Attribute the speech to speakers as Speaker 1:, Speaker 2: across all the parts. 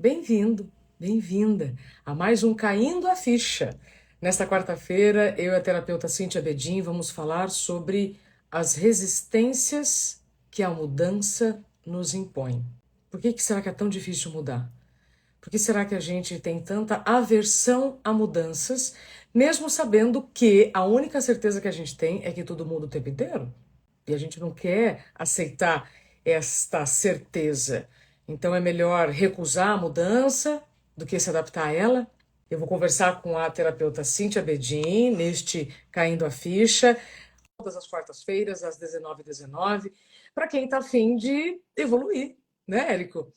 Speaker 1: Bem-vindo, bem-vinda a mais um Caindo a Ficha. Nesta quarta-feira, eu e a terapeuta Cíntia Bedin vamos falar sobre as resistências que a mudança nos impõe. Por que será que é tão difícil mudar? Por que será que a gente tem tanta aversão a mudanças, mesmo sabendo que a única certeza que a gente tem é que tudo muda o tempo inteiro? E a gente não quer aceitar esta certeza. Então é melhor recusar a mudança do que se adaptar a ela. Eu vou conversar com a terapeuta Cíntia Bedin neste Caindo a Ficha, todas as quartas-feiras, às 19h19, para quem está afim de evoluir, né, Érico?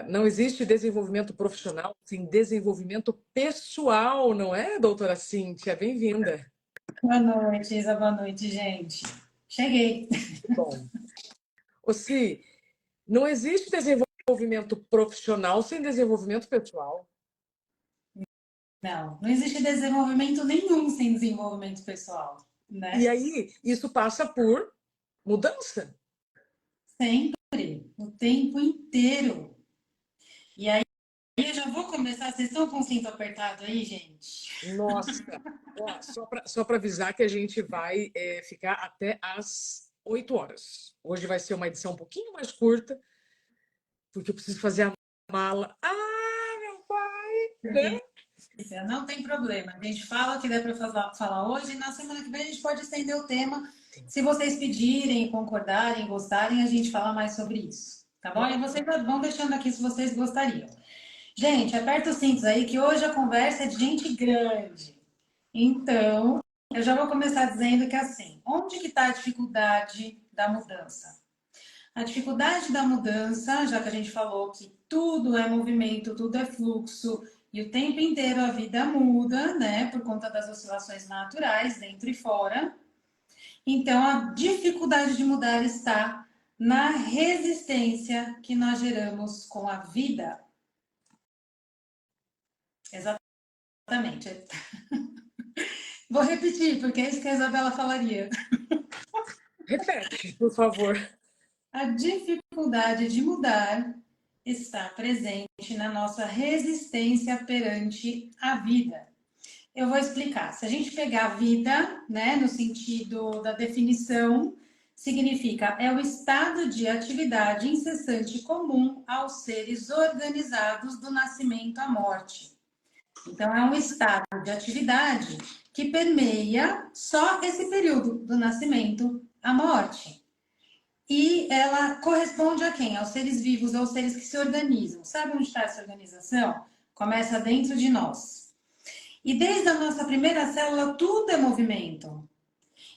Speaker 1: Não existe desenvolvimento profissional sem desenvolvimento pessoal, não é, doutora Cíntia? Bem-vinda.
Speaker 2: Boa noite, Isa. Boa noite, gente. Cheguei.
Speaker 1: Bom, Ossi, não existe desenvolvimento profissional sem desenvolvimento pessoal.
Speaker 2: Não existe desenvolvimento nenhum sem desenvolvimento pessoal,
Speaker 1: E
Speaker 2: né?
Speaker 1: aí, isso passa por mudança.
Speaker 2: Sempre, o tempo inteiro. E aí, eu já vou começar. Vocês estão com o cinto apertado aí, gente?
Speaker 1: Nossa, ó, só para avisar que a gente vai ficar até às 8 horas. Hoje vai ser uma edição um pouquinho mais curta, porque eu preciso fazer a mala. Ah, meu pai! Né?
Speaker 2: Não tem problema. A gente fala o que der para falar hoje e na semana que vem a gente pode estender o tema. Se vocês pedirem, concordarem, gostarem, a gente fala mais sobre isso. Tá bom? E vocês vão deixando aqui se vocês gostariam. Gente, aperta os cintos aí que hoje a conversa é de gente grande. Então, eu já vou começar dizendo que assim, onde que está a dificuldade da mudança? A dificuldade da mudança, já que a gente falou que tudo é movimento, tudo é fluxo, e o tempo inteiro a vida muda, né, por conta das oscilações naturais, dentro e fora. Então, a dificuldade de mudar está na resistência que nós geramos com a vida. Exatamente. Vou repetir, porque é isso que a Isabela falaria.
Speaker 1: Repete, por favor.
Speaker 2: A dificuldade de mudar está presente na nossa resistência perante a vida. Eu vou explicar. Se a gente pegar a vida, né, no sentido da definição, significa é o estado de atividade incessante comum aos seres organizados do nascimento à morte. Então, é um estado de atividade que permeia só esse período do nascimento à morte. E ela corresponde a quem? Aos seres vivos, aos seres que se organizam. Sabe onde está essa organização? Começa dentro de nós. E desde a nossa primeira célula, tudo é movimento.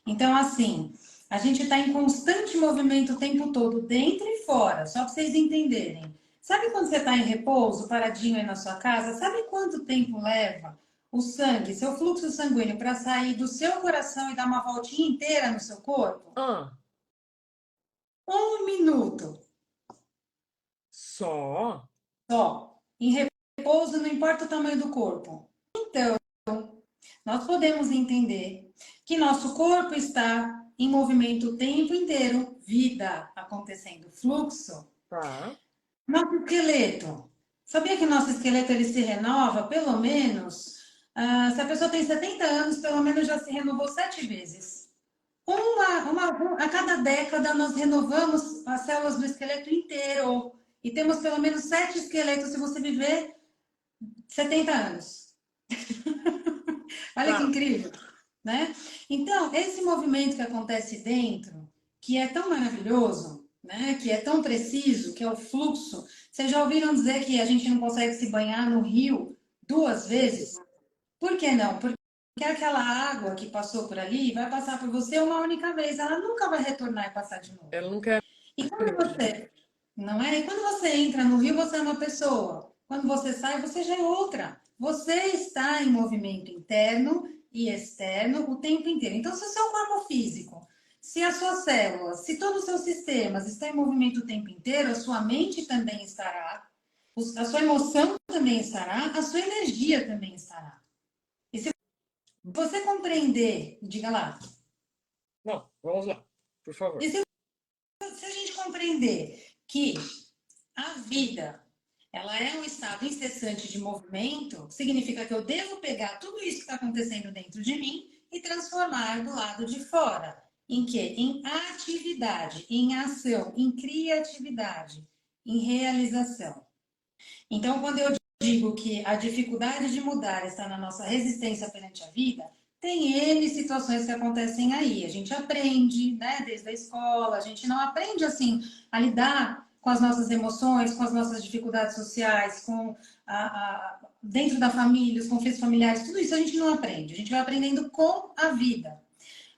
Speaker 2: Então, assim, a gente está em constante movimento o tempo todo, dentro e fora, só para vocês entenderem. Sabe quando você está em repouso, paradinho aí na sua casa? Sabe quanto tempo leva o sangue, seu fluxo sanguíneo, para sair do seu coração e dar uma voltinha inteira no seu corpo?
Speaker 1: Ah,
Speaker 2: 1 minuto.
Speaker 1: só?
Speaker 2: Só. Em repouso, não importa o tamanho do corpo. Então, nós podemos entender que nosso corpo está em movimento o tempo inteiro, vida acontecendo, fluxo.
Speaker 1: Tá.
Speaker 2: Nosso esqueleto. Sabia que nosso esqueleto ele se renova pelo menos, se a pessoa tem 70 anos, pelo menos já se renovou 7 vezes. A cada década nós renovamos as células do esqueleto inteiro. E temos pelo menos 7 esqueletos se você viver 70 anos. Olha que
Speaker 1: Tá.
Speaker 2: incrível, né? Então, esse movimento que acontece dentro, que é tão maravilhoso, né? Que é tão preciso, que é o fluxo. Vocês já ouviram dizer que a gente não consegue se banhar no rio 2 vezes? Por que não? Porque aquela água que passou por ali vai passar por você uma única vez, ela nunca vai retornar e passar de novo.
Speaker 1: Ela não quer.
Speaker 2: E quando você, não é? E quando você entra no rio, você é uma pessoa. Quando você sai, você já é outra. Você está em movimento interno e externo o tempo inteiro. Então, se o seu corpo físico, se as suas células, se todos os seus sistemas estão em movimento o tempo inteiro, a sua mente também estará, a sua emoção também estará, a sua energia também estará. E se você compreender, diga lá.
Speaker 1: Não, vamos lá, por favor.
Speaker 2: E se a gente compreender que a vida Ela é um estado incessante de movimento, significa que eu devo pegar tudo isso que está acontecendo dentro de mim e transformar do lado de fora. Em quê? Em atividade, em ação, em criatividade, em realização. Então, quando eu digo que a dificuldade de mudar está na nossa resistência perante a vida, tem N situações que acontecem aí. A gente aprende, né, desde a escola, a gente não aprende assim a lidar com as nossas emoções, com as nossas dificuldades sociais, dentro da família, os conflitos familiares, tudo isso a gente não aprende. A gente vai aprendendo com a vida.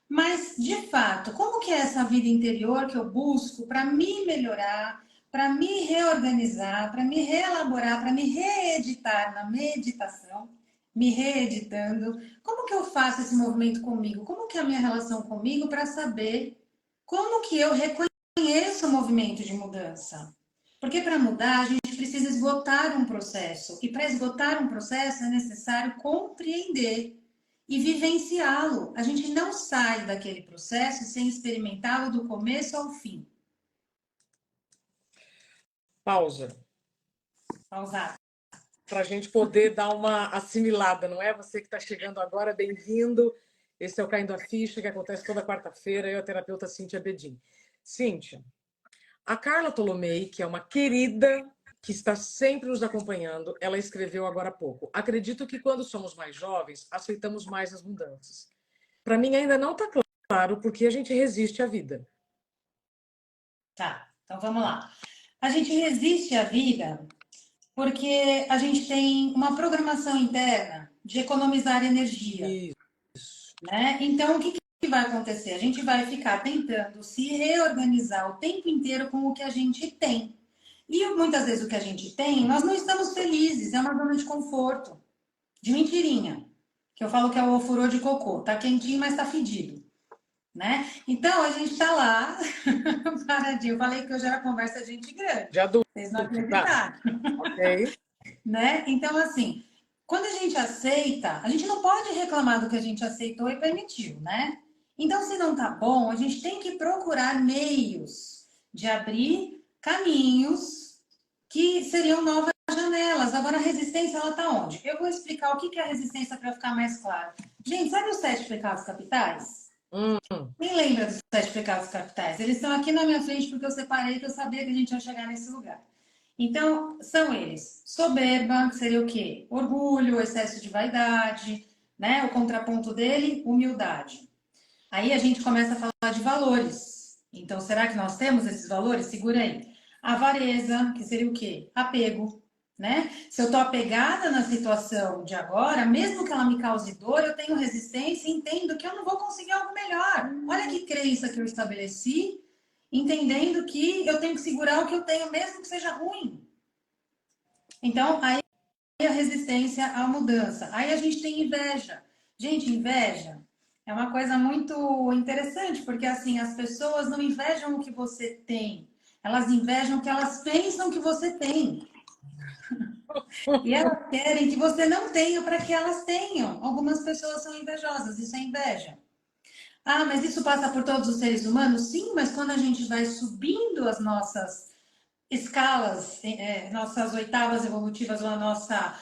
Speaker 2: Mas, de fato, como que é essa vida interior que eu busco para me melhorar, para me reorganizar, para me reelaborar, para me reeditar na meditação, me reeditando? Como que eu faço esse movimento comigo? Como que é a minha relação comigo para saber como que eu reconheço o movimento de mudança? Porque para mudar, a gente precisa esgotar um processo. E para esgotar um processo é necessário compreender e vivenciá-lo. A gente não sai daquele processo sem experimentá-lo do começo ao fim.
Speaker 1: Pausa.
Speaker 2: Pausar.
Speaker 1: Para a gente poder dar uma assimilada, não é? Você que está chegando agora, bem-vindo. Esse é o Caindo a Ficha, que acontece toda quarta-feira. Eu, a terapeuta Cíntia Bedin. Cíntia, a Carla Tolomei, que é uma querida que está sempre nos acompanhando, ela escreveu agora há pouco: acredito que quando somos mais jovens, aceitamos mais as mudanças. Para mim ainda não está claro porque a gente resiste à vida.
Speaker 2: Tá, então vamos lá. A gente resiste à vida porque a gente tem uma programação interna de economizar energia,
Speaker 1: Isso.
Speaker 2: né? Então, o que vai acontecer? A gente vai ficar tentando se reorganizar o tempo inteiro com o que a gente tem. E muitas vezes o que a gente tem, nós não estamos felizes, é uma zona de conforto, de mentirinha. Que eu falo que é o ofurô de cocô. Tá quentinho, mas tá fedido, né? Então, a gente tá lá, paradinho. Eu falei que hoje era conversa de gente grande.
Speaker 1: De adulto,
Speaker 2: Vocês não
Speaker 1: tá?
Speaker 2: acreditaram,
Speaker 1: Ok.
Speaker 2: né? Então, assim, quando a gente aceita, a gente não pode reclamar do que a gente aceitou e permitiu, né? Então, se não tá bom, a gente tem que procurar meios de abrir caminhos que seriam novas janelas. Agora, a resistência, ela tá onde? Eu vou explicar o que é a resistência para ficar mais claro. Gente, sabe os 7 pecados capitais?
Speaker 1: Hum.
Speaker 2: Quem lembra dos 7 pecados capitais? Eles estão aqui na minha frente porque eu separei, que eu sabia que a gente ia chegar nesse lugar. Então, são eles: soberba, que seria o quê? Orgulho, excesso de vaidade, né? O contraponto dele, humildade. Aí a gente começa a falar de valores. Então, será que nós temos esses valores? Segura aí. Avareza, que seria o quê? Apego, né? Se eu estou apegada na situação de agora, mesmo que ela me cause dor, eu tenho resistência e entendo que eu não vou conseguir algo melhor. Olha que crença que eu estabeleci, entendendo que eu tenho que segurar o que eu tenho, mesmo que seja ruim. Então, aí a resistência à mudança. Aí a gente tem inveja. Gente, inveja é uma coisa muito interessante, porque assim, as pessoas não invejam o que você tem, elas invejam o que elas pensam que você tem. E elas querem que você não tenha para que elas tenham. Algumas pessoas são invejosas, isso é inveja. Ah, mas isso passa por todos os seres humanos? Sim, mas quando a gente vai subindo as nossas escalas, nossas oitavas evolutivas, ou a nossa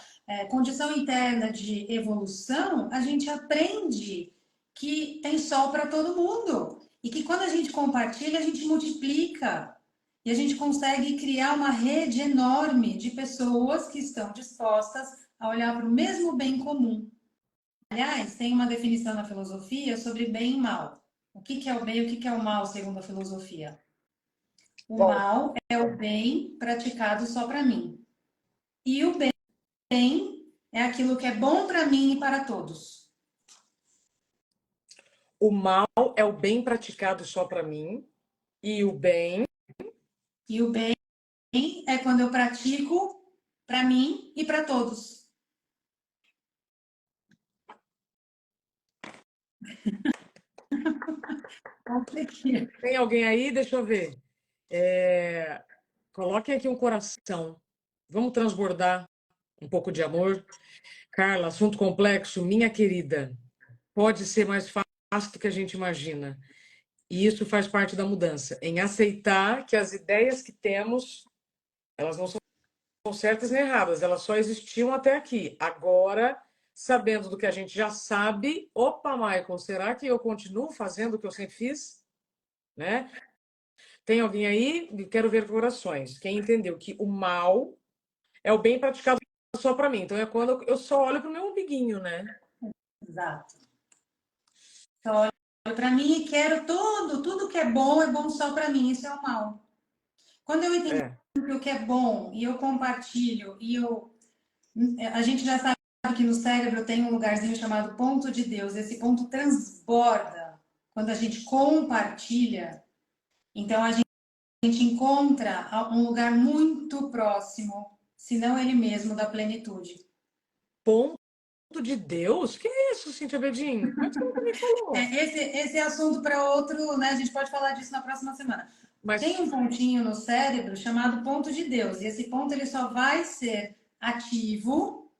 Speaker 2: condição interna de evolução, a gente aprende que tem sol para todo mundo. E que quando a gente compartilha, a gente multiplica. E a gente consegue criar uma rede enorme de pessoas que estão dispostas a olhar para o mesmo bem comum. Aliás, tem uma definição na filosofia sobre bem e mal. O que é o bem e o que é o mal, segundo a filosofia? O
Speaker 1: Bom,
Speaker 2: mal é o bem praticado só para mim. E o bem é aquilo que é bom para mim e para todos.
Speaker 1: o mal é o bem praticado só para mim, e o bem.
Speaker 2: E o bem é quando eu pratico para mim e para todos.
Speaker 1: Tem alguém aí? Deixa eu ver. Coloquem aqui um coração. Vamos transbordar um pouco de amor. Carla, assunto complexo, minha querida. Pode ser mais fácil do que a gente imagina. E isso faz parte da mudança, em aceitar que as ideias que temos, elas não são certas nem erradas, elas só existiam até aqui. Agora, sabendo do que a gente já sabe, opa, Michael, será que eu continuo fazendo o que eu sempre fiz? Né? Tem alguém aí? Quero ver corações. Quem entendeu que o mal é o bem praticado só para mim. Então é quando eu só olho para o meu umbiguinho, né?
Speaker 2: Exato. Só olho para mim e quero tudo que é bom só para mim. Isso é o mal. Quando eu entendo
Speaker 1: É.
Speaker 2: que o que é bom e eu compartilho a gente já sabe que no cérebro tem um lugarzinho chamado ponto de Deus. Esse ponto transborda quando a gente compartilha. Então a gente encontra um lugar muito próximo, se não ele mesmo, da plenitude.
Speaker 1: Ponto de Deus? Que é isso, Cíntia Bedin? Como é que você nunca me falou?
Speaker 2: Esse é assunto para outro, né? A gente pode falar disso na próxima semana. Tem
Speaker 1: Mas
Speaker 2: um pontinho no cérebro chamado ponto de Deus, e esse ponto ele só vai ser ativo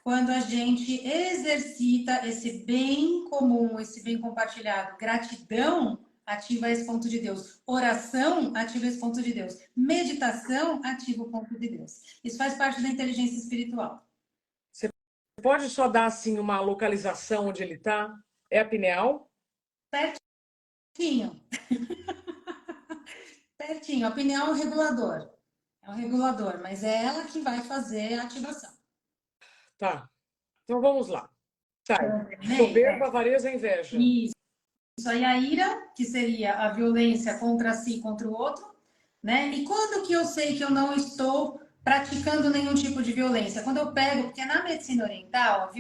Speaker 2: quando a gente exercita esse bem comum, esse bem compartilhado. Gratidão ativa esse ponto de Deus. Oração ativa esse ponto de Deus. Meditação ativa o ponto de Deus. Isso faz parte da inteligência espiritual.
Speaker 1: você pode só dar assim uma localização onde ele está? É a pineal?
Speaker 2: Pertinho. Pertinho. A pineal é o regulador. É o regulador, mas é ela que vai fazer a ativação.
Speaker 1: Tá. Então vamos lá. Sai.
Speaker 2: Ney,
Speaker 1: Soberba, avareza, inveja.
Speaker 2: isso aí, a ira, que seria a violência contra si e contra o outro, né? E quando que eu sei que eu não estou praticando nenhum tipo de violência? Quando eu pego, porque na medicina oriental,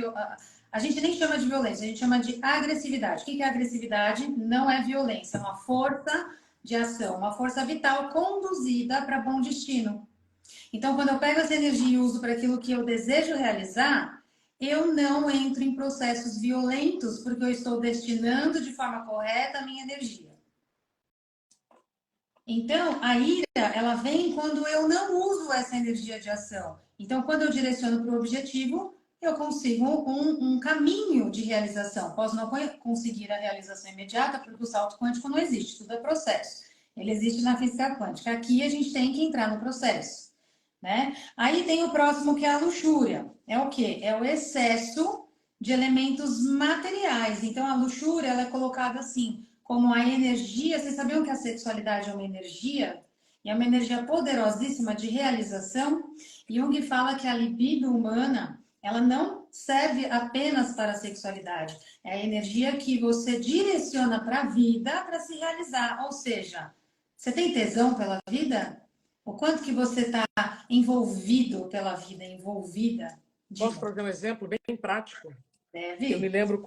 Speaker 2: a gente nem chama de violência, a gente chama de agressividade. O que é agressividade? Não é violência, é uma força de ação, uma força vital conduzida para bom destino. Então, quando eu pego essa energia e uso para aquilo que eu desejo realizar, eu não entro em processos violentos, porque eu estou destinando de forma correta a minha energia. Então, a ira, ela vem quando eu não uso essa energia de ação. Então, quando eu direciono para o objetivo, eu consigo um caminho de realização. Posso não conseguir a realização imediata, porque o salto quântico não existe, tudo é processo. Ele existe na física quântica. Aqui a gente tem que entrar no processo, né? Aí tem o próximo que é a luxúria. É o quê? É o excesso de elementos materiais. Então, a luxúria, ela é colocada assim, como a energia. Vocês sabiam que a sexualidade é uma energia? E é uma energia poderosíssima de realização. Jung fala que a libido humana, ela não serve apenas para a sexualidade. É a energia que você direciona para a vida para se realizar. Ou seja, você tem tesão pela vida? O quanto que você está envolvido pela vida, envolvida?
Speaker 1: Posso
Speaker 2: Diga.
Speaker 1: trazer um exemplo bem prático? Eu me
Speaker 2: Deve?
Speaker 1: lembro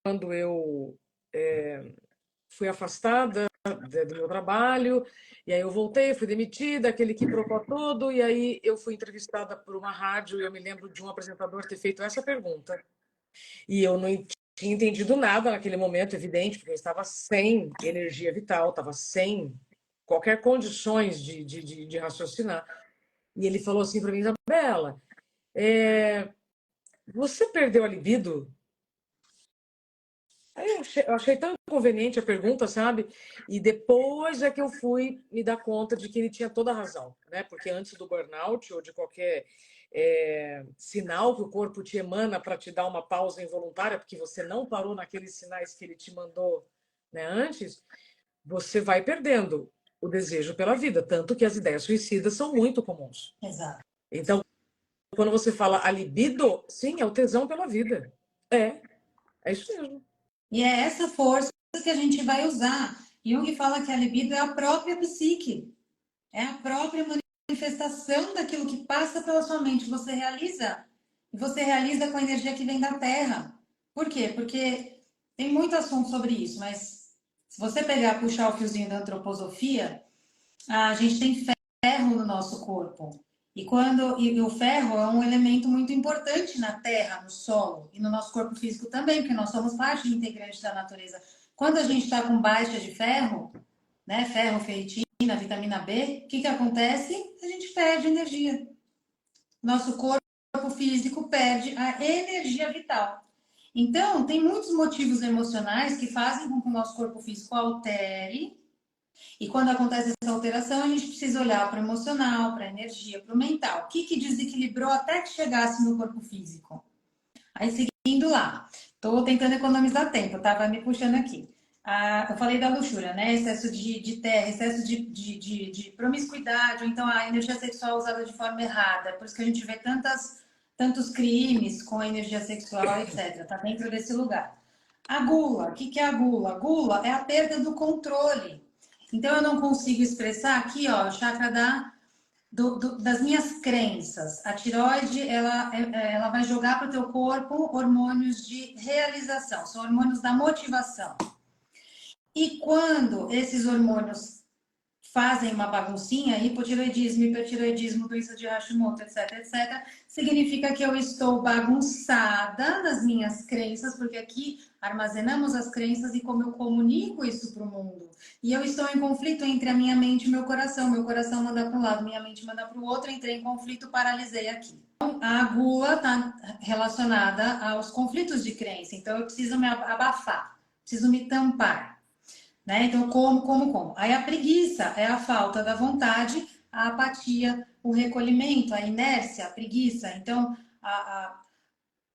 Speaker 1: quando eu fui afastada do meu trabalho, e aí eu voltei, fui demitida, aquele que quiprocó todo, e aí eu fui entrevistada por uma rádio, e eu me lembro de um apresentador ter feito essa pergunta. E eu não tinha entendido nada naquele momento, evidente, porque eu estava sem energia vital, estava sem qualquer condições de raciocinar. E ele falou assim para mim, Isabela, você perdeu a libido? Aí eu achei tão inconveniente a pergunta, sabe? E depois é que eu fui me dar conta de que ele tinha toda a razão, né? Porque antes do burnout ou de qualquer sinal que o corpo te emana para te dar uma pausa involuntária, porque você não parou naqueles sinais que ele te mandou, né, antes, você vai perdendo o desejo pela vida. Tanto que as ideias suicidas são muito comuns.
Speaker 2: Exato.
Speaker 1: Então, quando você fala a libido, sim, é o tesão pela vida. É isso mesmo.
Speaker 2: E é essa força que a gente vai usar. Jung fala que a libido é a própria psique, é a própria manifestação daquilo que passa pela sua mente. Você realiza com a energia que vem da Terra. Por quê? Porque tem muito assunto sobre isso, mas se você pegar, puxar o fiozinho da antroposofia, a gente tem ferro no nosso corpo. E o ferro é um elemento muito importante na terra, no solo e no nosso corpo físico também, porque nós somos parte integrante da natureza. Quando a gente está com baixa de ferro, né, ferro, ferritina, vitamina B, o que acontece? A gente perde energia. Nosso corpo físico perde a energia vital. Então, tem muitos motivos emocionais que fazem com que o nosso corpo físico altere E quando acontece essa alteração, a gente precisa olhar para o emocional, para a energia, para o mental. O que desequilibrou até que chegasse no corpo físico? Aí, seguindo lá, estou tentando economizar tempo, tá? Vai me puxando aqui. Eu falei da luxúria, né? Excesso de terra, excesso de promiscuidade, ou então a energia sexual usada de forma errada. Por isso que a gente vê tantos crimes com a energia sexual, etc. Tá dentro desse lugar. A gula, o que é a gula? A gula é a perda do controle. Então, eu não consigo expressar aqui, ó, o chakra das minhas crenças. A tireoide, ela vai jogar para o teu corpo hormônios de realização, são hormônios da motivação. E quando esses hormônios fazem uma baguncinha, hipotireoidismo, hipertireoidismo, doença de Hashimoto, etc, significa que eu estou bagunçada nas minhas crenças, porque aqui armazenamos as crenças e como eu comunico isso para o mundo. E eu estou em conflito entre a minha mente e meu coração manda para um lado, minha mente manda para o outro, entrei em conflito, paralisei aqui. Então, a gula está relacionada aos conflitos de crença, então eu preciso me abafar, preciso me tampar. Né? Então, como. Aí a preguiça é a falta da vontade, a apatia, o recolhimento, a inércia, a preguiça. Então,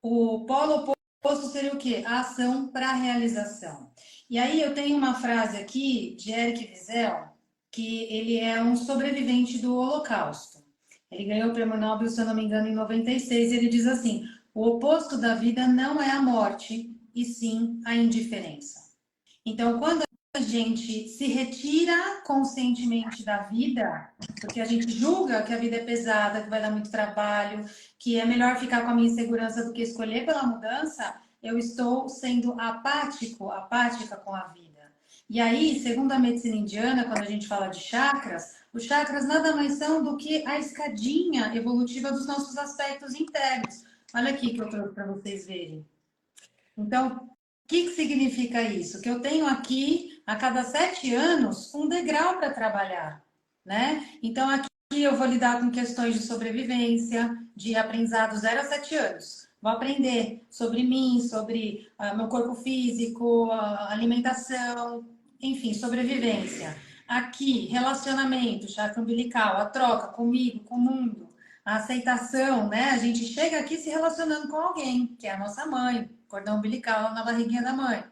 Speaker 2: o polo oposto seria o quê? A ação para a realização. E aí eu tenho uma frase aqui de Erik Wiesel, que ele é um sobrevivente do Holocausto. Ele ganhou o prêmio Nobel, se eu não me engano, em 96, e ele diz assim: o oposto da vida não é a morte, e sim a indiferença. Então, quando a gente se retira conscientemente da vida, porque a gente julga que a vida é pesada, que vai dar muito trabalho, que é melhor ficar com a minha insegurança do que escolher pela mudança, eu estou sendo apática com a vida. E aí, segundo a medicina indiana, quando a gente fala de chakras, os chakras nada mais são do que a escadinha evolutiva dos nossos aspectos internos. Olha aqui que eu trouxe para vocês verem. Então, o que significa isso? Que eu tenho aqui, a cada 7 anos, um degrau para trabalhar, né? Então, aqui eu vou lidar com questões de sobrevivência, de aprendizado 0 a 7 anos. Vou aprender sobre mim, sobre meu corpo físico, alimentação, enfim, sobrevivência. Aqui, relacionamento, chakra umbilical, a troca comigo, com o mundo, a aceitação, né? A gente chega aqui se relacionando com alguém, que é a nossa mãe, cordão umbilical na barriguinha da mãe.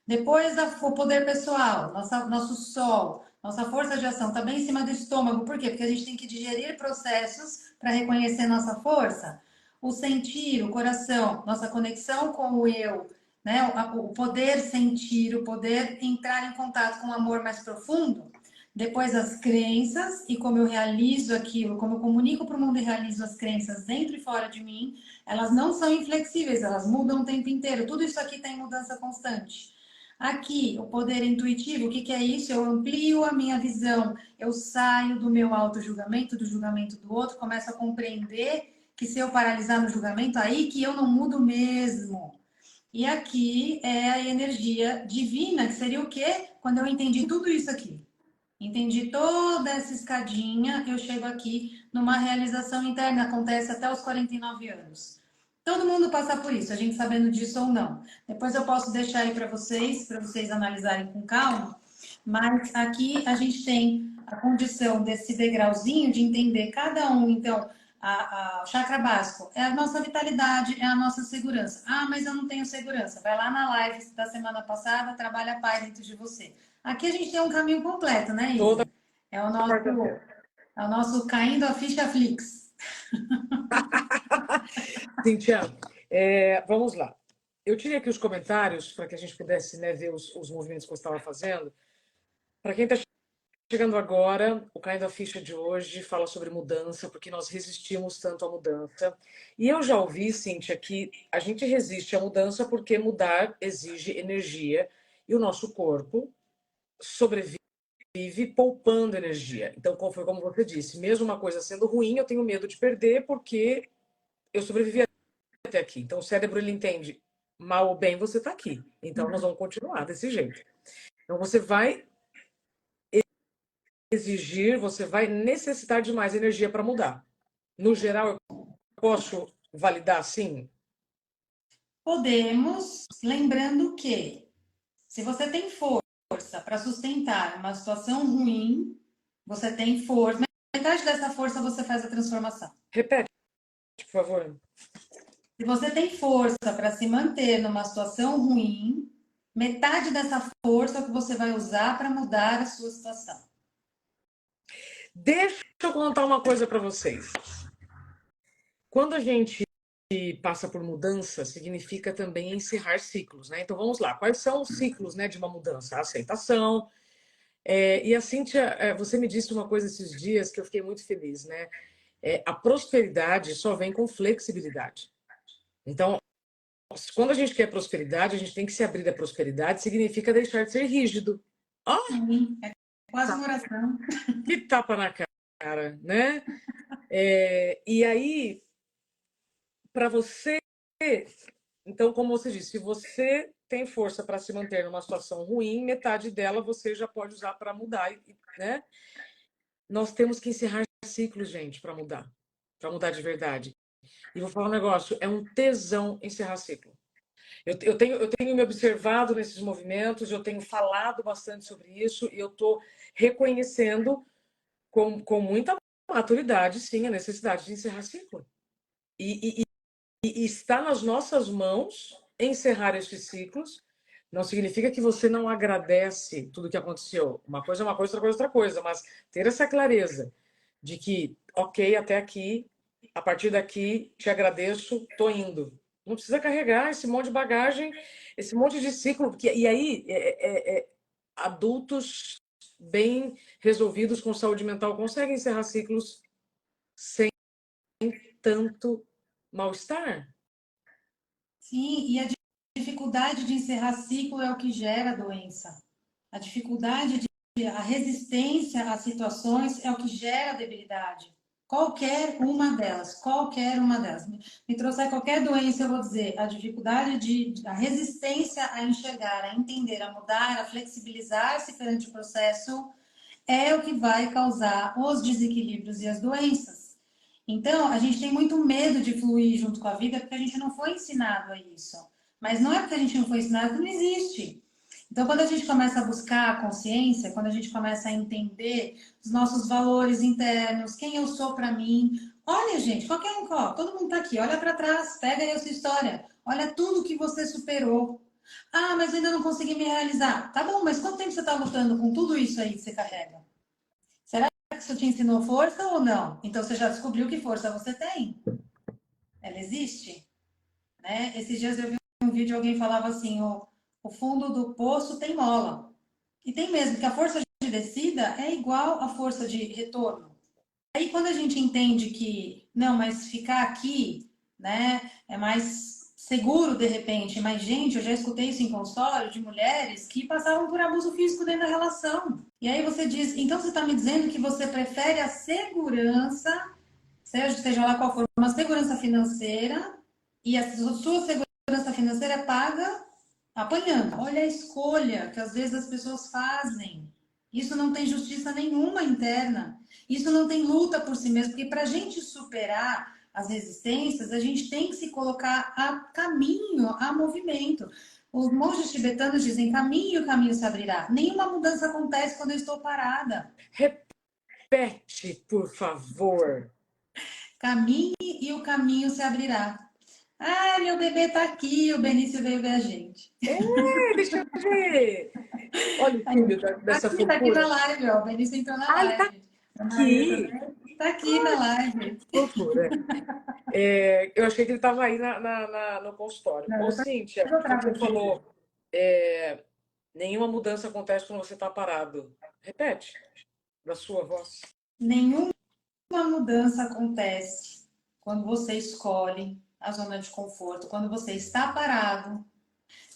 Speaker 2: Depois, o poder pessoal, nosso sol, nossa força de ação está bem em cima do estômago. Por quê? Porque a gente tem que digerir processos para reconhecer nossa força. O sentir, o coração, nossa conexão com o eu, né? O poder sentir, o poder entrar em contato com o amor mais profundo. Depois as crenças e como eu realizo aquilo, como eu comunico para o mundo e realizo as crenças dentro e fora de mim, elas não são inflexíveis, elas mudam o tempo inteiro. Tudo isso aqui tem mudança constante. Aqui, o poder intuitivo, o que é isso? Eu amplio a minha visão, eu saio do meu auto-julgamento, do julgamento do outro, começo a compreender que se eu paralisar no julgamento, aí que eu não mudo mesmo. E aqui é a energia divina, que seria o quê? Quando eu entendi tudo isso aqui. Entendi toda essa escadinha, eu chego aqui numa realização interna, acontece até os 49 anos. Todo mundo passa por isso, a gente sabendo disso ou não. Depois eu posso deixar aí para vocês analisarem com calma, mas aqui a gente tem a condição desse degrauzinho de entender cada um, então, o chakra básico é a nossa vitalidade, é a nossa segurança. Ah, mas eu não tenho segurança. Vai lá na live da semana passada, trabalha a paz dentro de você. Aqui a gente tem um caminho completo, né,
Speaker 1: Toda
Speaker 2: Isa? É o nosso,
Speaker 1: quarta-feira.
Speaker 2: é o nosso caindo a ficha Flix.
Speaker 1: Cíntia, vamos lá. Eu tirei aqui os comentários para que a gente pudesse, né, ver os movimentos que você estava fazendo. Para quem está chegando agora, o Caindo a Ficha de hoje fala sobre mudança, porque nós resistimos tanto à mudança. E eu já ouvi, Cíntia, que a gente resiste à mudança porque mudar exige energia e o nosso corpo sobrevive poupando energia. Então, foi como você disse, mesmo uma coisa sendo ruim, eu tenho medo de perder porque eu sobrevivi até aqui. Então, o cérebro ele entende, mal ou bem, você está aqui. Então, nós vamos continuar desse jeito. Então, você vai exigir, você vai necessitar de mais energia para mudar. No geral, eu posso validar assim?
Speaker 2: Podemos, lembrando que se você tem força, força para sustentar uma situação ruim, você tem força. Metade dessa força você faz a transformação.
Speaker 1: Repete, por favor.
Speaker 2: Se você tem força para se manter numa situação ruim, metade dessa força é o que você vai usar para mudar a sua situação.
Speaker 1: Deixa eu contar uma coisa para vocês. Quando a gente passa por mudança, significa também encerrar ciclos, né? Então vamos lá. Quais são os ciclos, né, de uma mudança? A aceitação. E a Cíntia, você me disse uma coisa esses dias que eu fiquei muito feliz, né? A prosperidade só vem com flexibilidade. Então, quando a gente quer prosperidade, a gente tem que se abrir à prosperidade, significa deixar de ser rígido. Ó,
Speaker 2: Sim, é quase uma oração.
Speaker 1: que tapa na cara, né? E aí, para você, então, como você disse, se você tem força para se manter numa situação ruim, metade dela você já pode usar para mudar, né? Nós temos que encerrar ciclos, gente, para mudar de verdade. E vou falar um negócio, é um tesão encerrar ciclo. Eu tenho me observado nesses movimentos, eu tenho falado bastante sobre isso e eu estou reconhecendo com muita maturidade, sim, a necessidade de encerrar ciclo. E está nas nossas mãos encerrar estes ciclos. Não significa que você não agradece tudo que aconteceu. Uma coisa é uma coisa, outra coisa é outra coisa. Mas ter essa clareza de que, ok, até aqui, a partir daqui, te agradeço, tô indo. Não precisa carregar esse monte de bagagem, esse monte de ciclo. Porque, e aí, adultos bem resolvidos com saúde mental conseguem encerrar ciclos sem tanto mal-estar.
Speaker 2: Sim, e a dificuldade de encerrar ciclo é o que gera doença. A dificuldade a resistência às situações é o que gera debilidade. Qualquer uma delas. Me trouxer qualquer doença, eu vou dizer, a dificuldade a resistência a enxergar, a entender, a mudar, a flexibilizar-se perante o processo é o que vai causar os desequilíbrios e as doenças. Então, a gente tem muito medo de fluir junto com a vida porque a gente não foi ensinado a isso. Mas não é porque a gente não foi ensinado que não existe. Então, quando a gente começa a buscar a consciência, quando a gente começa a entender os nossos valores internos, quem eu sou para mim, olha, gente, qualquer um, ó, todo mundo tá aqui, olha para trás, pega aí a sua história, olha tudo que você superou. Ah, mas ainda não consegui me realizar. Tá bom, mas quanto tempo você está lutando com tudo isso aí que você carrega? Será que isso te ensinou força ou não? Então você já descobriu que força você tem. Ela existe, né? Esses dias eu vi um vídeo, alguém falava assim, o fundo do poço tem mola. E tem mesmo, que a força de descida é igual à força de retorno. Aí quando a gente entende que, não, mas ficar aqui, né, é mais seguro de repente, mas gente, eu já escutei isso em consultório de mulheres que passavam por abuso físico dentro da relação. E aí você diz, então você está me dizendo que você prefere a segurança, seja lá qual for, uma segurança financeira, e a sua segurança financeira é paga apanhando. Olha a escolha que às vezes as pessoas fazem. Isso não tem justiça nenhuma interna. Isso não tem luta por si mesmo, porque para a gente superar as resistências, a gente tem que se colocar a caminho, a movimento. Os monges tibetanos dizem: caminhe, o caminho se abrirá. Nenhuma mudança acontece quando eu estou parada.
Speaker 1: Repete, por favor.
Speaker 2: Caminhe e o caminho se abrirá. Ah, meu bebê tá aqui, o Benício veio ver a gente.
Speaker 1: Deixa eu ver. Olha o filho dessa
Speaker 2: Tá aqui na
Speaker 1: fofura.
Speaker 2: live, ó. O Benício entrou na
Speaker 1: Ele tá
Speaker 2: live. A Maria
Speaker 1: aqui.
Speaker 2: também tá aqui na live.
Speaker 1: Fofura. Eu achei que ele estava aí no consultório.
Speaker 2: Não,
Speaker 1: Ô,
Speaker 2: eu tô
Speaker 1: Cíntia,
Speaker 2: outra
Speaker 1: você
Speaker 2: aqui.
Speaker 1: falou nenhuma mudança acontece quando você está parado. Repete, da sua voz.
Speaker 2: Nenhuma mudança acontece quando você escolhe a zona de conforto, quando você está parado,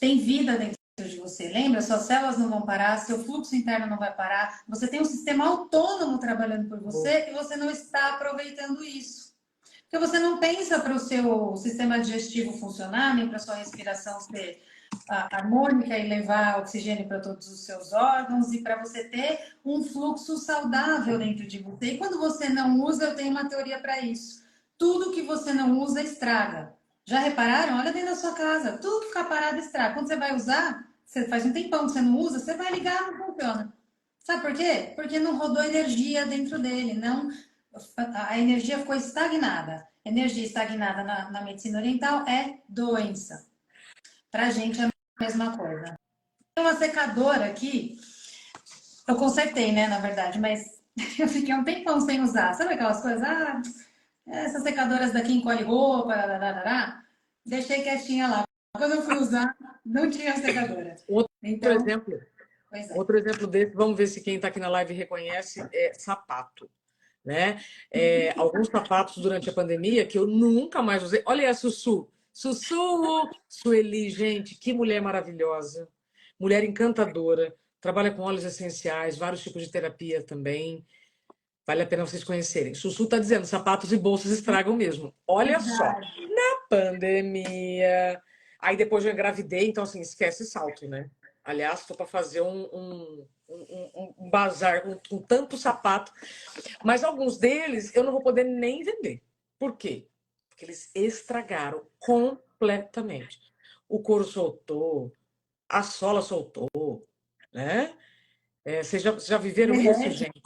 Speaker 2: tem vida dentro de você. Lembra? Suas células não vão parar, seu fluxo interno não vai parar. Você tem um sistema autônomo trabalhando por você e você não está aproveitando isso. Porque você não pensa para o seu sistema digestivo funcionar, nem para a sua respiração ser harmônica e levar oxigênio para todos os seus órgãos e para você ter um fluxo saudável dentro de você. E quando você não usa, eu tenho uma teoria para isso. Tudo que você não usa estraga. Já repararam? Olha dentro da sua casa. Tudo que ficar parado estraga. Quando você vai usar, Você faz um tempão que você não usa, você vai ligar, não funciona. Sabe por quê? Porque não rodou energia dentro dele, não, a energia ficou estagnada. Energia estagnada na medicina oriental é doença. Pra gente é a mesma coisa. Tem uma secadora aqui, eu consertei, né, na verdade, mas eu fiquei um tempão sem usar. Sabe aquelas coisas? Ah, essas secadoras daqui encolhe roupa, darará. Deixei quietinha lá. Quando eu fui usar, não tinha secadora.
Speaker 1: Outro
Speaker 2: Então,
Speaker 1: exemplo,
Speaker 2: pois é.
Speaker 1: outro exemplo desse, vamos ver se quem está aqui na live reconhece, é sapato, né? Alguns sapatos durante a pandemia que eu nunca mais usei. Olha a Sussu. Sussu! Sueli, gente, que mulher maravilhosa. Mulher encantadora. Trabalha com óleos essenciais, vários tipos de terapia também. Vale a pena vocês conhecerem. Sussu está dizendo, sapatos e bolsas estragam mesmo. Olha só,
Speaker 2: Verdade.
Speaker 1: na pandemia. Aí depois eu engravidei, então assim, esquece salto, né? Aliás, estou para fazer um bazar com tanto sapato. Mas alguns deles eu não vou poder nem vender. Por quê? Porque eles estragaram completamente. O couro soltou, a sola soltou, né? Vocês já viveram isso,
Speaker 2: Derrete,
Speaker 1: gente?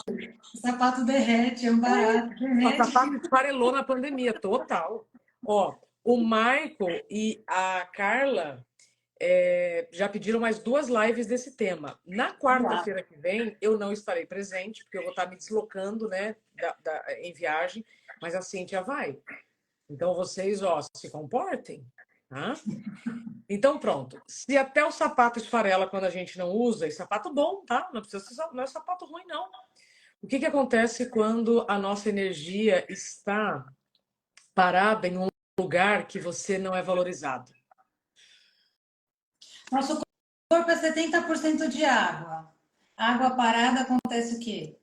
Speaker 2: o sapato derrete, é um barato,
Speaker 1: O
Speaker 2: derrete.
Speaker 1: sapato esfarelou na pandemia, total. Ó, o Michael e a Carla já pediram mais 2 lives desse tema. Na
Speaker 2: Uau.
Speaker 1: quarta-feira que vem, eu não estarei presente, porque eu vou estar me deslocando, né, em viagem, mas a Cíntia vai. Então, vocês, ó, se comportem, tá? Então, pronto. Se até o sapato esfarela quando a gente não usa, e sapato bom, tá? Não precisa ser, não é sapato ruim, não. O que acontece quando a nossa energia está parada em um lugar que você não é valorizado?
Speaker 2: Nosso corpo é 70% de água. Água parada acontece o quê?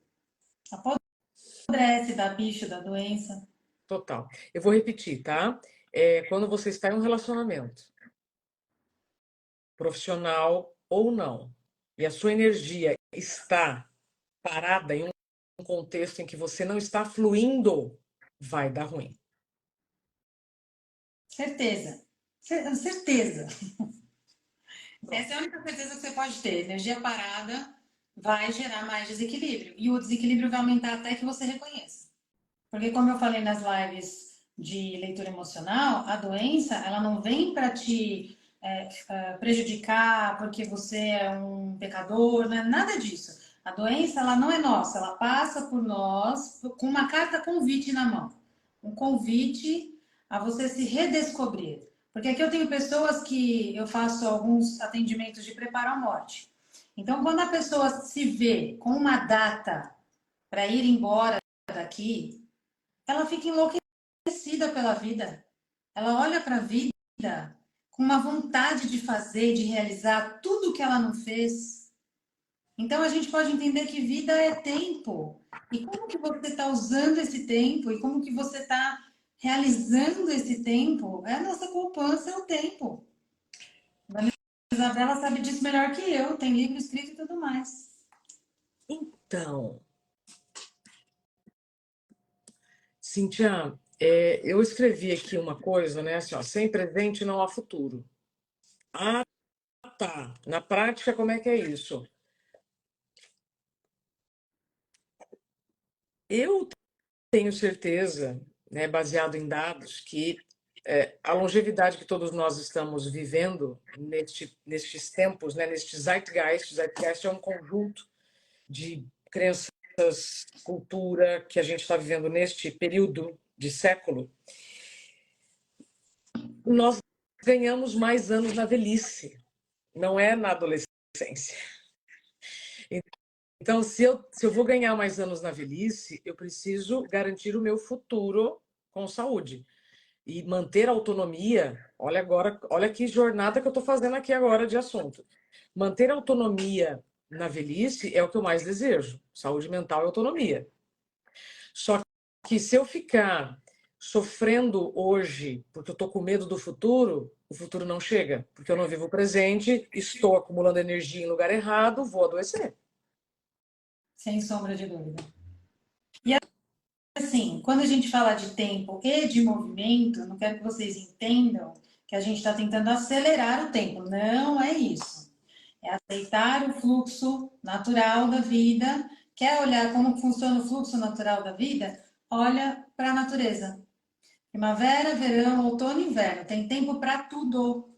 Speaker 2: Apodrece, dá bicho, dá doença.
Speaker 1: Total. Eu vou repetir, tá? Quando você está em um relacionamento, profissional ou não, e a sua energia está parada em um contexto em que você não está fluindo, vai dar ruim.
Speaker 2: Certeza. Certeza.
Speaker 1: Pronto.
Speaker 2: Essa é a única certeza que você pode ter. Energia parada vai gerar mais desequilíbrio. E o desequilíbrio vai aumentar até que você reconheça. Porque, como eu falei nas lives de leitura emocional, a doença ela não vem para te prejudicar porque você é um pecador, não é nada disso. A doença ela não é nossa, ela passa por nós com uma carta convite na mão. Um convite a você se redescobrir. Porque aqui eu tenho pessoas que eu faço alguns atendimentos de preparo à morte. Então, quando a pessoa se vê com uma data para ir embora daqui, ela fica enlouquecida pela vida. Ela olha para a vida com uma vontade de fazer, de realizar tudo que ela não fez. Então a gente pode entender que vida é tempo. E como que você está usando esse tempo e como que você está realizando esse tempo, é a nossa poupança, é o tempo. A Isabela sabe disso melhor que eu, tem livro escrito e tudo mais.
Speaker 1: Então, Cíntia, eu escrevi aqui uma coisa, né? Assim, ó, sem presente não há futuro. Ah, tá. Na prática, como é que é isso? Eu tenho certeza, né, baseado em dados, que a longevidade que todos nós estamos vivendo nestes tempos, né, neste Zeitgeist é um conjunto de crenças, cultura que a gente está vivendo neste período de século. Nós ganhamos mais anos na velhice, não é na adolescência. Então, se eu vou ganhar mais anos na velhice, eu preciso garantir o meu futuro com saúde. E manter a autonomia, olha agora, olha que jornada que eu estou fazendo aqui agora de assunto. Manter a autonomia na velhice é o que eu mais desejo. Saúde mental e autonomia. Só que se eu ficar sofrendo hoje porque eu estou com medo do futuro, o futuro não chega. Porque eu não vivo o presente, estou acumulando energia em lugar errado, vou adoecer.
Speaker 2: Sem sombra de dúvida. E assim, quando a gente fala de tempo e de movimento, não quero que vocês entendam que a gente está tentando acelerar o tempo. Não é isso. É aceitar o fluxo natural da vida. Quer olhar como funciona o fluxo natural da vida? Olha para a natureza. Primavera, verão, outono e inverno. Tem tempo para tudo,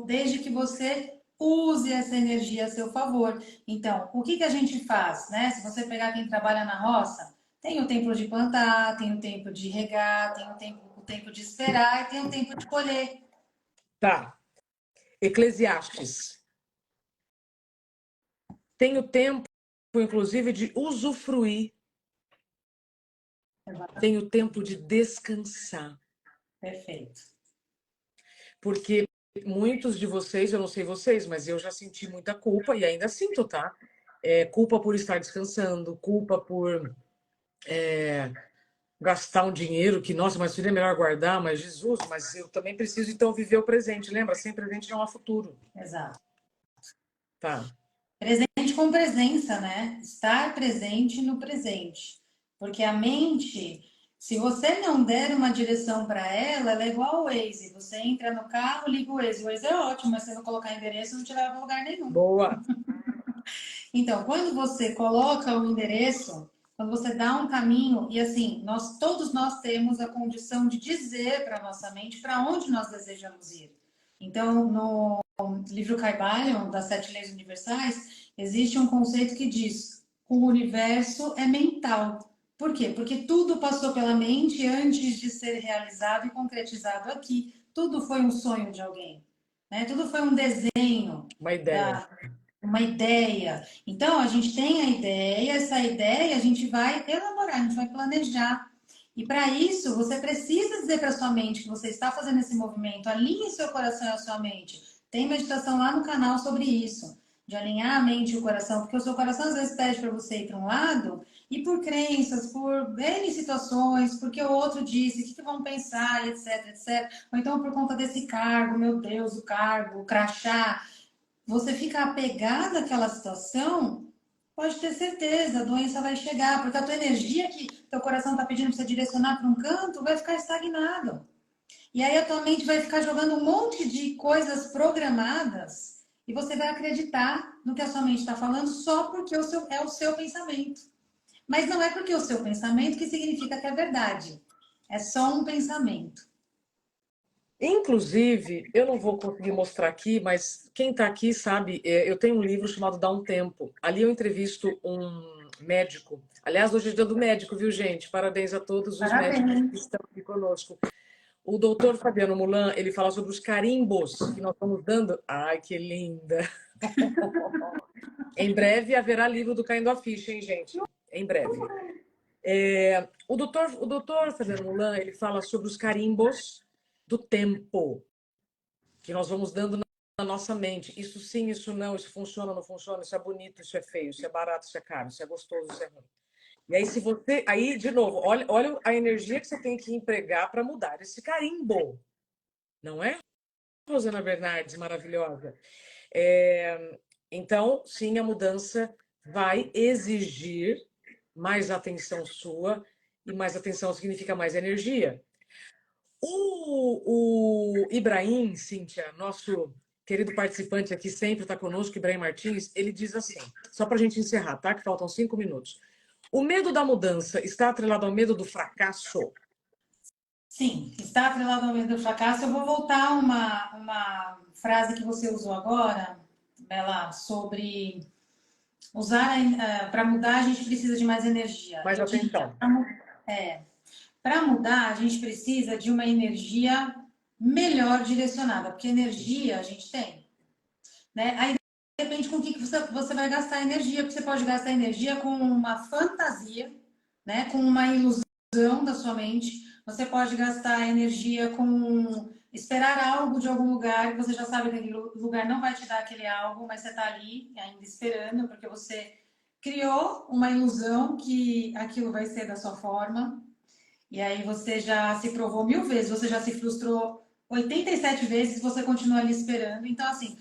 Speaker 2: desde que você use essa energia a seu favor. Então, o que que a gente faz, né? Se você pegar quem trabalha na roça, tem o tempo de plantar, tem o tempo de regar, tem o tempo de esperar e tem o tempo de colher.
Speaker 1: Tá. Eclesiastes. Tenho tempo, inclusive, de usufruir. Tenho tempo de descansar.
Speaker 2: Perfeito.
Speaker 1: Porque muitos de vocês, eu não sei vocês, mas eu já senti muita culpa e ainda sinto, tá? Culpa por estar descansando, culpa por gastar um dinheiro que, nossa, mas seria melhor guardar, mas Jesus, mas eu também preciso então viver o presente. Lembra? Sem presente não há futuro.
Speaker 2: Exato.
Speaker 1: Tá.
Speaker 2: Presente com presença, né? Estar presente no presente. Porque a mente, se você não der uma direção para ela, ela é igual ao Waze. Você entra no carro, liga o Waze. O Waze é ótimo, mas se você não colocar endereço, não te leva a lugar nenhum.
Speaker 1: Boa.
Speaker 2: Então, quando você coloca o endereço, quando você dá um caminho, e assim, todos nós temos a condição de dizer para a nossa mente para onde nós desejamos ir. Então, no livro Kybalion, das Sete Leis Universais, existe um conceito que diz: o universo é mental. Por quê? Porque tudo passou pela mente antes de ser realizado e concretizado aqui. Tudo foi um sonho de alguém, né? Tudo foi um desenho
Speaker 1: Uma ideia.
Speaker 2: da uma ideia. Então, a gente tem a ideia, essa ideia a gente vai elaborar, a gente vai planejar. E para isso, você precisa dizer para sua mente que você está fazendo esse movimento, alinhe seu coração e a sua mente. Tem meditação lá no canal sobre isso, de alinhar a mente e o coração, porque o seu coração às vezes pede para você ir para um lado, e por crenças, por N situações, porque o outro disse, o que vão pensar, etc, etc. Ou então por conta desse cargo, meu Deus, o cargo, o crachá. Você fica apegado àquela situação, pode ter certeza, a doença vai chegar, porque a tua energia que teu coração está pedindo para você direcionar para um canto vai ficar estagnado. E aí a tua mente vai ficar jogando um monte de coisas programadas e você vai acreditar no que a sua mente está falando só porque é o seu pensamento. Mas não é porque é o seu pensamento que significa que é verdade. É só um pensamento.
Speaker 1: Inclusive, eu não vou conseguir mostrar aqui, mas quem está aqui sabe, eu tenho um livro chamado Dá um Tempo. Ali eu entrevisto um médico. Aliás, hoje é dia do médico, viu, gente? Parabéns a todos os médicos que
Speaker 2: Parabéns.
Speaker 1: estão aqui conosco. O doutor Fabiano Mulan, ele fala sobre os carimbos que nós estamos dando. Ai, que linda! Em breve haverá livro do Caindo a Ficha, hein, gente? Em breve. O doutor Fabiano Mulan, ele fala sobre os carimbos do tempo que nós vamos dando na nossa mente. Isso sim, isso não, isso funciona, não funciona, isso é bonito, isso é feio, isso é barato, isso é caro, isso é gostoso, isso é ruim. E aí, se você. Aí, de novo, olha a energia que você tem que empregar para mudar esse carimbo. Não é, Rosana Bernardes, maravilhosa? Então, sim, a mudança vai exigir mais atenção sua, e mais atenção significa mais energia. O Ibrahim, Cíntia, nosso querido participante aqui, sempre está conosco, Ibrahim Martins, ele diz assim, só para a gente encerrar, tá? Que faltam 5 minutos. O medo da mudança está atrelado ao medo do fracasso?
Speaker 2: Sim, está atrelado ao medo do fracasso. Eu vou voltar a uma frase que você usou agora, Bela, sobre usar para mudar a gente precisa de mais energia.
Speaker 1: Mais
Speaker 2: Eu diria,
Speaker 1: atenção.
Speaker 2: para mudar a gente precisa de uma energia melhor direcionada, porque energia a gente tem, né? Aí depende com o que você vai gastar energia, porque você pode gastar energia com uma fantasia, né? Com uma ilusão da sua mente. Você pode gastar energia com esperar algo de algum lugar, que você já sabe que aquele lugar não vai te dar aquele algo, mas você está ali ainda esperando, porque você criou uma ilusão que aquilo vai ser da sua forma. E aí você já se provou 1000 vezes, você já se frustrou 87 vezes, você continua ali esperando. Então, assim,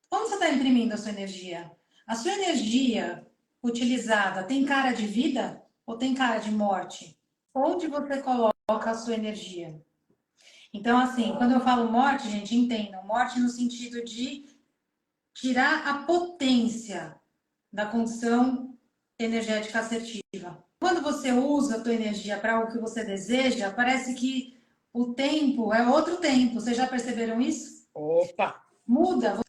Speaker 2: como você está imprimindo a sua energia? A sua energia utilizada tem cara de vida ou tem cara de morte? Onde você coloca a sua energia? Então, assim, quando eu falo morte, gente, entendam, morte no sentido de tirar a potência da condição energética assertiva. Quando você usa a tua energia para algo que você deseja, parece que o tempo é outro tempo. Vocês já perceberam isso?
Speaker 1: Opa!
Speaker 2: Muda,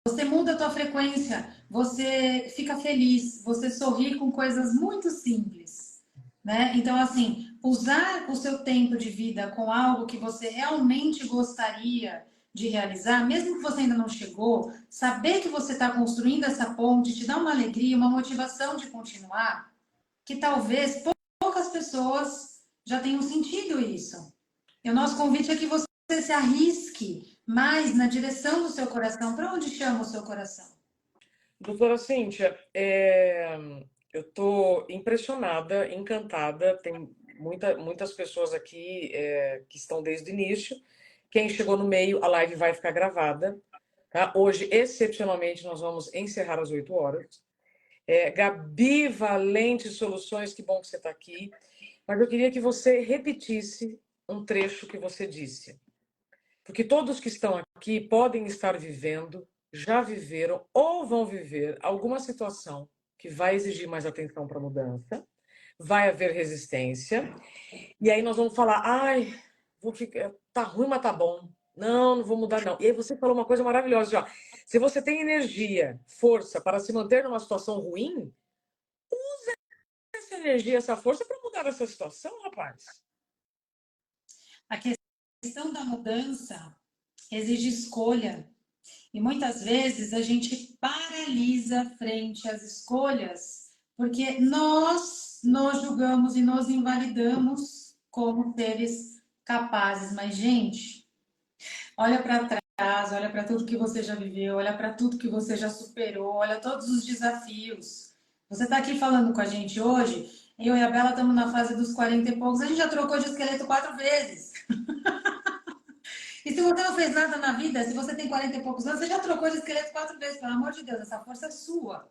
Speaker 2: você muda a tua frequência, você fica feliz, você sorri com coisas muito simples, né? Então, assim, usar o seu tempo de vida com algo que você realmente gostaria de realizar, mesmo que você ainda não chegou, saber que você está construindo essa ponte te dá uma alegria, uma motivação de continuar, que talvez poucas pessoas já tenham sentido isso. E o nosso convite é que você se arrisque mais na direção do seu coração. Para onde chama o seu coração?
Speaker 1: Doutora Cíntia, eu estou impressionada, encantada. Tem muitas pessoas aqui que estão desde o início. Quem chegou no meio, a live vai ficar gravada. Tá? Hoje, excepcionalmente, nós vamos encerrar às 8 horas. Gabi Valente Soluções, que bom que você está aqui. Mas eu queria que você repetisse um trecho que você disse. Porque todos que estão aqui podem estar vivendo, já viveram ou vão viver alguma situação que vai exigir mais atenção para a mudança, vai haver resistência, e aí nós vamos falar, ai, vou ficar, tá ruim, mas tá bom. Não, não vou mudar, não. E aí você falou uma coisa maravilhosa, ó. Se você tem energia, força para se manter numa situação ruim, essa energia, essa força para mudar essa situação, rapaz.
Speaker 2: A questão da mudança exige escolha. E muitas vezes a gente paralisa frente às escolhas porque nós nos julgamos e nos invalidamos como seres capazes. Mas, gente, olha para trás, olha para tudo que você já viveu, olha para tudo que você já superou, olha todos os desafios. Você está aqui falando com a gente hoje, eu e a Bela estamos na fase dos 40 e poucos, a gente já trocou de esqueleto 4 vezes. E se você não fez nada na vida, se você tem 40 e poucos anos, você já trocou de esqueleto 4 vezes, pelo amor de Deus, essa força é sua.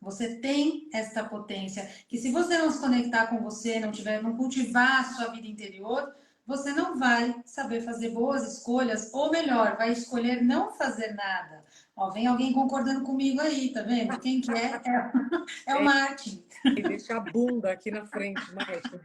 Speaker 2: Você tem esta potência, que se você não se conectar com você, não cultivar a sua vida interior, você não vai saber fazer boas escolhas, ou melhor, vai escolher não fazer nada. Ó, vem alguém concordando comigo aí, tá vendo? Quem que é? É o Martin.
Speaker 1: E deixa a bunda aqui na frente, Martin.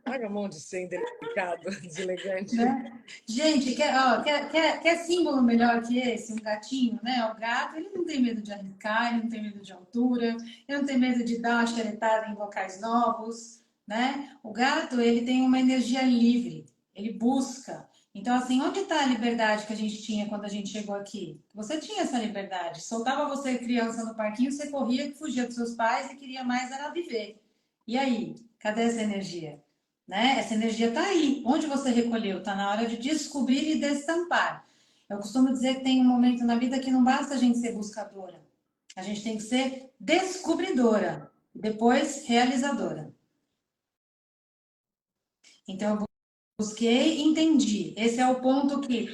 Speaker 1: Olha a mão de ser indelicado, deselegante.
Speaker 2: Né? Gente, quer símbolo melhor que esse? Um gatinho, né? O gato, ele não tem medo de arriscar, ele não tem medo de altura, ele não tem medo de dar uma xeretada em locais novos, né? O gato, ele tem uma energia livre, ele busca. Então, assim, onde está a liberdade que a gente tinha quando a gente chegou aqui? Você tinha essa liberdade. Soltava você criança no parquinho, você corria, fugia dos seus pais e queria mais era viver. E aí? Cadê essa energia? Né? Essa energia está aí. Onde você recolheu? Está na hora de descobrir e destampar. Eu costumo dizer que tem um momento na vida que não basta a gente ser buscadora. A gente tem que ser descobridora. Depois, realizadora. Então, eu busquei, entendi. Esse é o ponto que,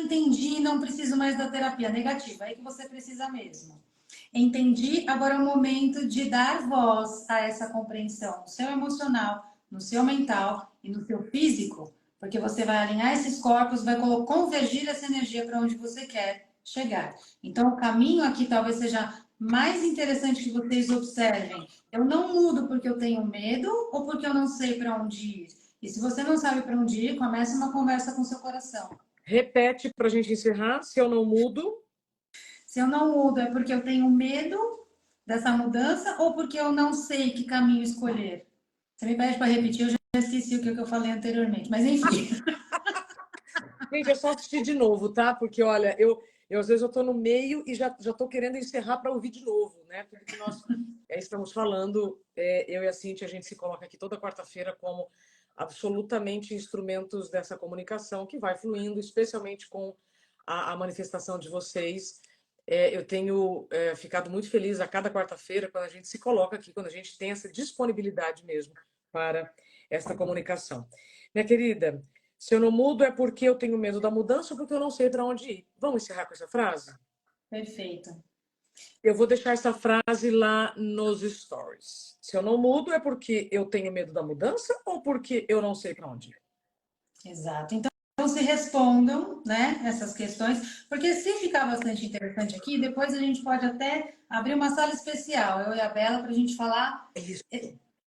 Speaker 2: entendi, não preciso mais da terapia negativa. É aí que você precisa mesmo. Entendi, agora é o momento de dar voz a essa compreensão no seu emocional, no seu mental e no seu físico, porque você vai alinhar esses corpos, vai convergir essa energia para onde você quer chegar. Então, o caminho aqui talvez seja mais interessante que vocês observem. Eu não mudo porque eu tenho medo ou porque eu não sei para onde ir. E se você não sabe para onde ir, comece uma conversa com seu coração.
Speaker 1: Repete para a gente encerrar. Se eu não mudo.
Speaker 2: Se eu não mudo, é porque eu tenho medo dessa mudança ou porque eu não sei que caminho escolher? Você me pede para repetir, eu já esqueci o que eu falei anteriormente, mas enfim.
Speaker 1: Gente, é só assistir de novo, tá? Porque, olha, eu às vezes eu tô no meio e já tô querendo encerrar para ouvir de novo, né? Tudo que nós estamos falando, eu e a Cíntia, a gente se coloca aqui toda quarta-feira como absolutamente instrumentos dessa comunicação que vai fluindo, especialmente com a manifestação de vocês. Eu tenho ficado muito feliz a cada quarta-feira quando a gente se coloca aqui, quando a gente tem essa disponibilidade mesmo para esta comunicação. Minha querida, se eu não mudo é porque eu tenho medo da mudança ou porque eu não sei para onde ir. Vamos encerrar com essa frase?
Speaker 2: Perfeito.
Speaker 1: Eu vou deixar essa frase lá nos stories. Se eu não mudo é porque eu tenho medo da mudança ou porque eu não sei para onde ir?
Speaker 2: Exato. Então, se respondam, né, essas questões, porque se ficar bastante interessante aqui, depois a gente pode até abrir uma sala especial, eu e a Bela, para a gente falar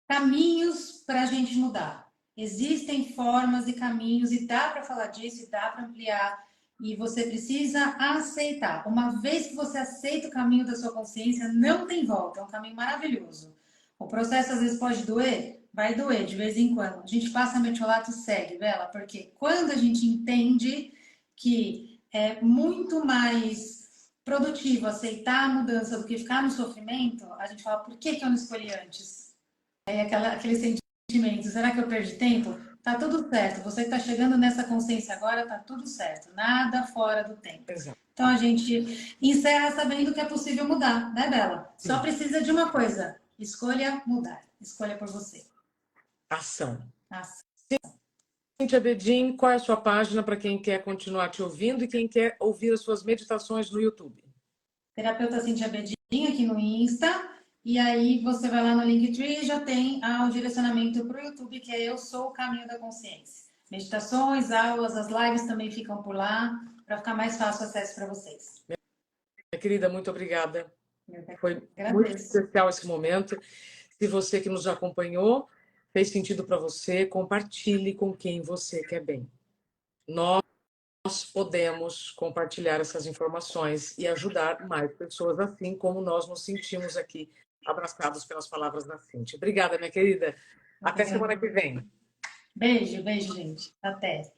Speaker 2: caminhos para a gente mudar. Existem formas e caminhos, e dá para falar disso, e dá para ampliar, e você precisa aceitar. Uma vez que você aceita o caminho da sua consciência, não tem volta, é um caminho maravilhoso. O processo às vezes pode doer, vai doer de vez em quando. A gente passa metiolato, segue, Bela, porque quando a gente entende que é muito mais produtivo aceitar a mudança do que ficar no sofrimento, a gente fala, por que eu não escolhi antes? É aquele sentimento, será que eu perdi tempo? Tá tudo certo, você que está chegando nessa consciência agora, tá tudo certo, nada fora do tempo.
Speaker 1: Exato.
Speaker 2: Então a gente encerra sabendo que é possível mudar, né, Bela?
Speaker 1: Sim.
Speaker 2: Só precisa de uma coisa: escolha mudar, escolha por você.
Speaker 1: Ação.
Speaker 2: Ação.
Speaker 1: Cíntia Bedin, qual é a sua página para quem quer continuar te ouvindo e quem quer ouvir as suas meditações no YouTube?
Speaker 2: Terapeuta Cíntia Bedin aqui no Insta. E aí você vai lá no Linktree e já tem o direcionamento para o YouTube, que é Eu Sou o Caminho da Consciência. Meditações, aulas, as lives também ficam por lá, para ficar mais fácil o acesso para vocês.
Speaker 1: Minha querida, muito obrigada. Foi muito especial esse momento. Se você que nos acompanhou fez sentido para você, compartilhe com quem você quer bem. Nós podemos compartilhar essas informações e ajudar mais pessoas, assim como nós nos sentimos aqui abraçados pelas palavras da Cíntia. Obrigada, minha querida. Até semana que vem.
Speaker 2: Beijo, beijo, gente. Até.